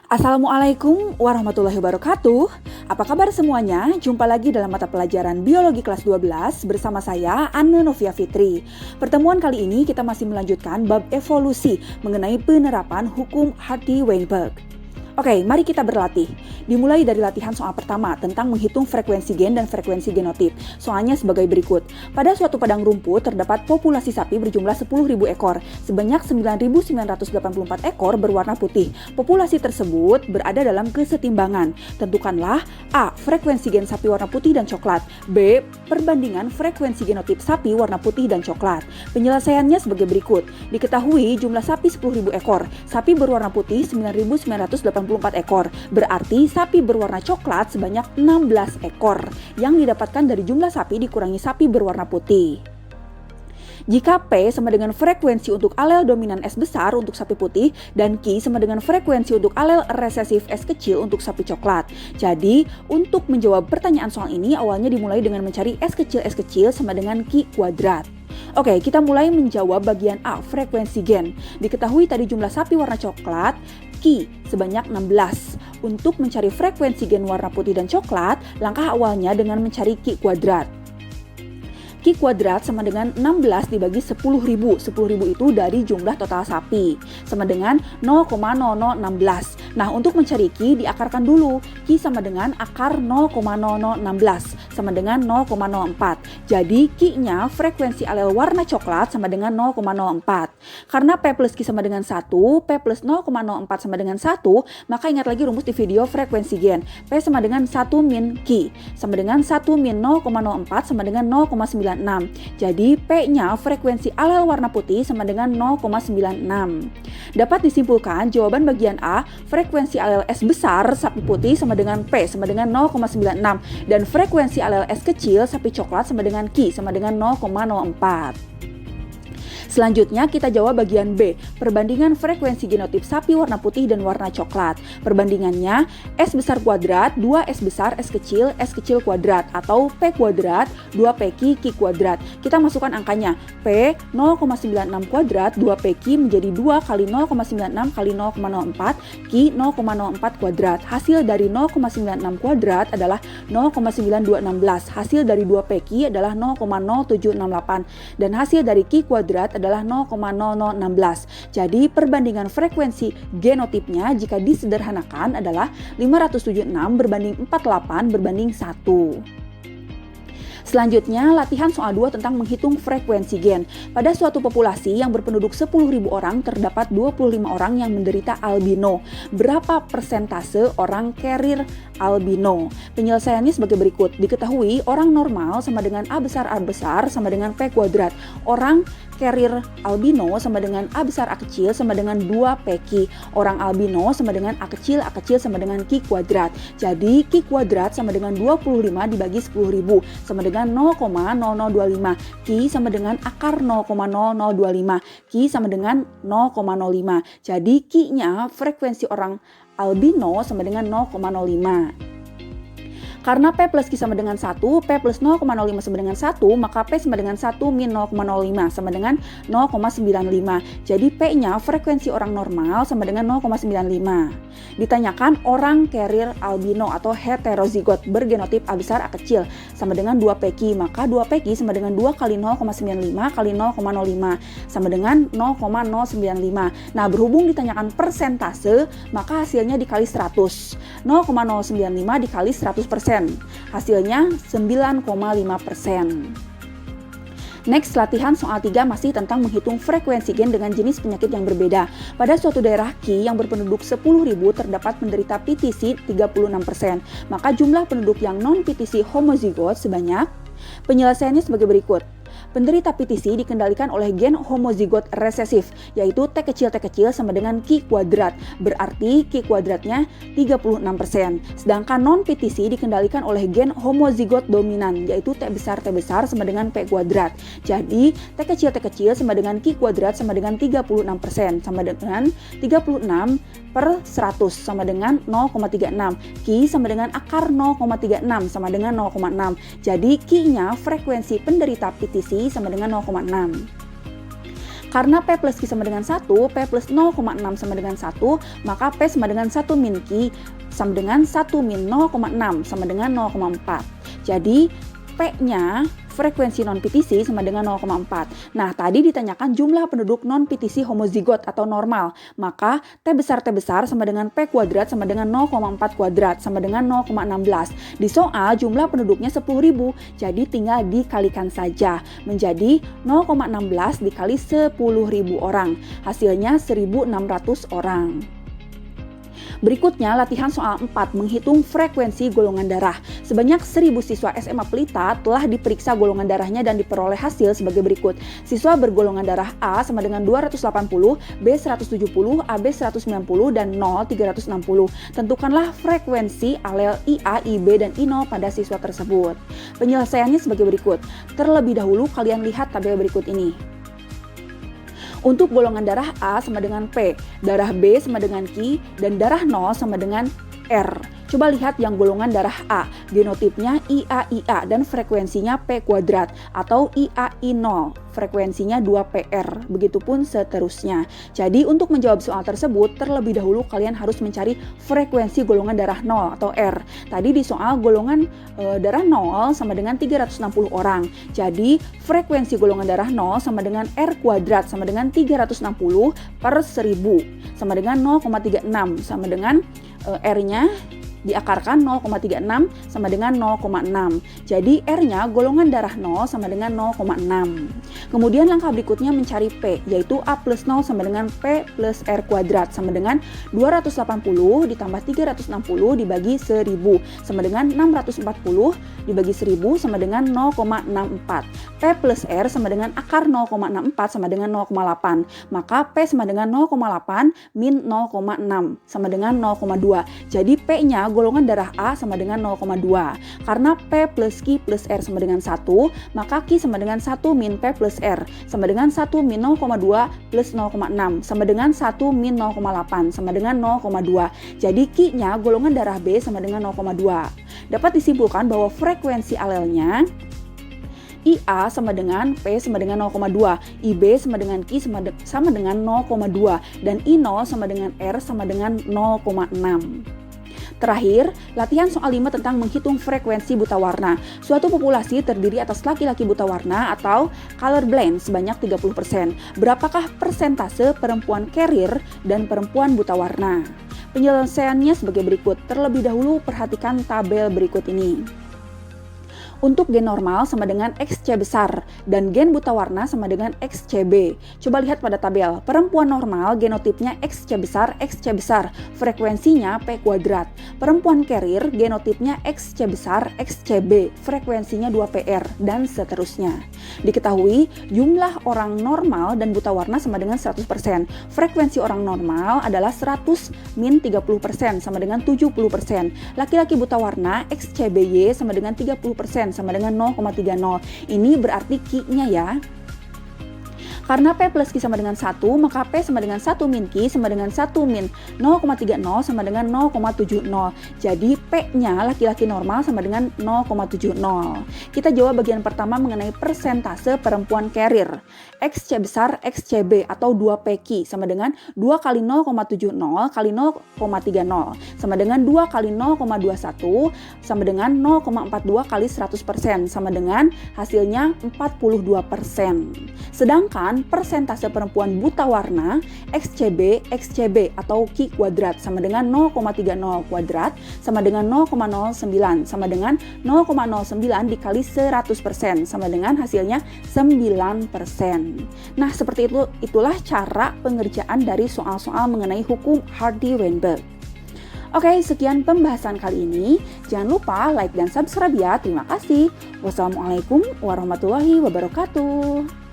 Assalamualaikum warahmatullahi wabarakatuh. Apa kabar semuanya? Jumpa lagi dalam mata pelajaran Biologi kelas 12 bersama saya Anne Novia Fitri. Pertemuan kali ini kita masih melanjutkan bab evolusi mengenai penerapan hukum Hardy-Weinberg. Oke, mari kita berlatih. Dimulai dari latihan soal pertama tentang menghitung frekuensi gen dan frekuensi genotip. Soalnya sebagai berikut. Pada suatu padang rumput terdapat populasi sapi berjumlah 10.000 ekor. Sebanyak 9.984 ekor berwarna putih. Populasi tersebut berada dalam kesetimbangan. Tentukanlah A. Frekuensi gen sapi warna putih dan coklat. B. Perbandingan frekuensi genotip sapi warna putih dan coklat. Penyelesaiannya sebagai berikut. Diketahui jumlah sapi 10.000 ekor. Sapi berwarna putih 9.984 ekor. Berarti sapi berwarna coklat sebanyak 16 ekor yang didapatkan dari jumlah sapi dikurangi sapi berwarna putih. Jika P sama dengan frekuensi untuk alel dominan S besar untuk sapi putih dan Q sama dengan frekuensi untuk alel resesif S kecil untuk sapi coklat. Jadi, untuk menjawab pertanyaan soal ini awalnya dimulai dengan mencari S kecil sama dengan Q kuadrat. Oke, kita mulai menjawab bagian A, frekuensi gen. Diketahui tadi jumlah sapi warna coklat, Q sebanyak 16. Untuk mencari frekuensi gen warna putih dan coklat, langkah awalnya dengan mencari Q kuadrat. Q kuadrat sama dengan 16 dibagi 10.000. 10.000 itu dari jumlah total sapi. Sama dengan 0,0016. Nah, untuk mencari Q diakarkan dulu. Q sama dengan akar 0,0016 sama dengan 0,04. Jadi Q-nya frekuensi alel warna coklat sama dengan 0,04. Karena P plus Q sama dengan 1, P plus 0,04 sama dengan 1, maka ingat lagi rumus di video frekuensi gen. P sama dengan 1 min Q. Sama dengan 1 min 0,04 sama dengan 0,96. Jadi P-nya frekuensi alel warna putih sama dengan 0,96. Dapat disimpulkan jawaban bagian A, frekuensi alel S besar sapi putih sama dengan P sama dengan 0,96 dan frekuensi alel S kecil sapi coklat sama dengan Q sama dengan 0,04. Selanjutnya kita jawab bagian B, perbandingan frekuensi genotip sapi warna putih dan warna coklat. Perbandingannya S besar kuadrat, 2S besar S kecil kuadrat atau P kuadrat, 2PQ Q kuadrat. Kita masukkan angkanya, P 0,96 kuadrat, 2PQ menjadi 2 kali 0,96 kali 0,04, Q 0,04 kuadrat. Hasil dari 0,96 kuadrat adalah 0,9216. Hasil dari 2PQ adalah 0,0768 dan hasil dari Q kuadrat adalah 0,0016. Jadi perbandingan frekuensi genotipnya jika disederhanakan adalah 576 berbanding 48 berbanding 1. Selanjutnya, latihan soal 2 tentang menghitung frekuensi gen. Pada suatu populasi yang berpenduduk 10.000 orang, terdapat 25 orang yang menderita albino. Berapa persentase orang carrier albino? Penyelesaiannya sebagai berikut. Diketahui orang normal sama dengan A besar sama dengan P kuadrat. Orang carrier albino sama dengan A besar A kecil sama dengan 2PQ. Orang albino sama dengan A kecil sama dengan Q kuadrat. Jadi Q kuadrat sama dengan 25 dibagi 10.000 sama dengan 0,0025. Q sama dengan akar 0,0025. Q sama dengan 0,05. Jadi Q-nya frekuensi orang albino sama dengan 0,05. Karena P plus Q sama dengan 1, P plus 0,05 sama dengan 1, maka P sama dengan 1 min 0,05 sama dengan 0,95. Jadi P-nya frekuensi orang normal sama dengan 0,95. Ditanyakan orang carrier albino atau heterozigot bergenotip A besar A kecil sama dengan 2PQ, maka 2PQ sama dengan 2 kali 0,95 kali 0,05 sama dengan 0,095. Nah, berhubung ditanyakan persentase, maka hasilnya dikali 100. 0,095 dikali 100%. Hasilnya 9,5%. Next, latihan soal 3 masih tentang menghitung frekuensi gen dengan jenis penyakit yang berbeda. Pada suatu daerah Q yang berpenduduk 10.000 terdapat penderita PTC 36%. Maka jumlah penduduk yang non-PTC homozigot sebanyak. Penyelesaiannya sebagai berikut. Penderita PTC dikendalikan oleh gen homozigot resesif, yaitu T kecil sama dengan Q kuadrat. Berarti Q kuadratnya 36%. Sedangkan non-PTC dikendalikan oleh gen homozigot dominan, yaitu T besar sama dengan P kuadrat. Jadi T kecil sama dengan Q kuadrat sama dengan 36%, sama dengan 36 per 100 sama dengan 0,36. Q sama dengan akar 0,36 sama dengan 0,6. Jadi Q-nya frekuensi penderita PTC sama dengan 0,6. Karena P plus Q sama dengan 1, P plus 0,6 sama dengan 1, maka P sama dengan 1 min Q sama dengan 1 min 0,6 sama dengan 0,4. Jadi P-nya frekuensi non-PTC sama dengan 0,4. Nah, tadi ditanyakan jumlah penduduk non-PTC homozigot atau normal. Maka T besar sama dengan P kuadrat sama dengan 0,4 kuadrat sama dengan 0,16. Di soal jumlah penduduknya 10.000, jadi tinggal dikalikan saja. Menjadi 0,16 dikali 10.000 orang. Hasilnya 1.600 orang. Berikutnya latihan soal 4 menghitung frekuensi golongan darah. Sebanyak 1.000 siswa SMA Pelita telah diperiksa golongan darahnya dan diperoleh hasil sebagai berikut. Siswa bergolongan darah A sama dengan 280, B 170, AB 190, dan 0 360. Tentukanlah frekuensi alel IA, IB, dan I0 pada siswa tersebut. Penyelesaiannya sebagai berikut. Terlebih dahulu kalian lihat tabel berikut ini. Untuk golongan darah A sama dengan P, darah B sama dengan Q, dan darah 0 sama dengan R. Coba lihat yang golongan darah A, genotipnya IAIA dan frekuensinya P kuadrat atau IAI0, frekuensinya 2PR, begitupun seterusnya. Jadi untuk menjawab soal tersebut, terlebih dahulu kalian harus mencari frekuensi golongan darah 0 atau R. Tadi di soal golongan darah 0 sama dengan 360 orang. Jadi frekuensi golongan darah 0 sama dengan R kuadrat sama dengan 360 per 1000 sama dengan 0,36 sama dengan R-nya diakarkan 0,36 sama dengan 0,6. Jadi R-nya golongan darah 0 sama dengan 0,6. Kemudian langkah berikutnya mencari P, yaitu A plus 0 sama dengan P plus R kuadrat sama dengan 280 ditambah 360 dibagi 1000 sama dengan 640 dibagi 1000 sama dengan 0,64. P plus R sama dengan akar 0,64 sama dengan 0,8. Maka P sama dengan 0,8 min 0,6 sama dengan 0,2. Jadi P-nya golongan darah A sama dengan 0,2. Karena P plus Q plus R sama dengan 1, maka Q sama dengan 1 min P plus R sama dengan 1 min 0,2 plus 0,6 sama dengan 1 min 0,8 sama dengan 0,2. Jadi Q-nya golongan darah B sama dengan 0,2. Dapat disimpulkan bahwa frekuensi alelnya IA sama dengan P sama dengan 0,2, IB sama dengan Q sama dengan 0,2, dan I0 sama dengan R sama dengan 0,6. Terakhir, latihan soal 5 tentang menghitung frekuensi buta warna. Suatu populasi terdiri atas laki-laki buta warna atau colorblind sebanyak 30%. Berapakah persentase perempuan carrier dan perempuan buta warna? Penyelesaiannya sebagai berikut. Terlebih dahulu perhatikan tabel berikut ini. Untuk gen normal sama dengan XC besar dan gen buta warna sama dengan XCB. Coba lihat pada tabel. Perempuan normal genotipnya XC besar, frekuensinya P kuadrat. Perempuan carrier genotipnya XC besar, XCB, frekuensinya 2PR, dan seterusnya. Diketahui jumlah orang normal dan buta warna sama dengan 100%. Frekuensi orang normal adalah 100 min 30% sama dengan 70%. Laki-laki buta warna XCBY sama dengan 30% sama dengan 0,30. Ini berarti Q-nya ya. Karena P plus Q sama dengan 1, maka P sama dengan 1 min Q sama dengan 1 min 0,30 sama dengan 0,70. Jadi P-nya laki-laki normal sama dengan 0,70. Kita jawab bagian pertama mengenai persentase perempuan carrier. XC besar XCB atau 2PQ sama dengan 2 kali 0,70 kali 0,30 sama dengan 2 kali 0,21 sama dengan 0,42 kali 100% sama dengan hasilnya 42%. Sedangkan persentase perempuan buta warna XCB atau Q kuadrat sama dengan 0,30 kuadrat sama dengan 0,09 sama dengan 0,09 dikali 100% sama dengan hasilnya 9%. Nah, seperti itulah cara pengerjaan dari soal-soal mengenai hukum Hardy-Weinberg. Oke, sekian pembahasan kali ini. Jangan lupa like dan subscribe ya. Terima kasih. Wassalamualaikum warahmatullahi wabarakatuh.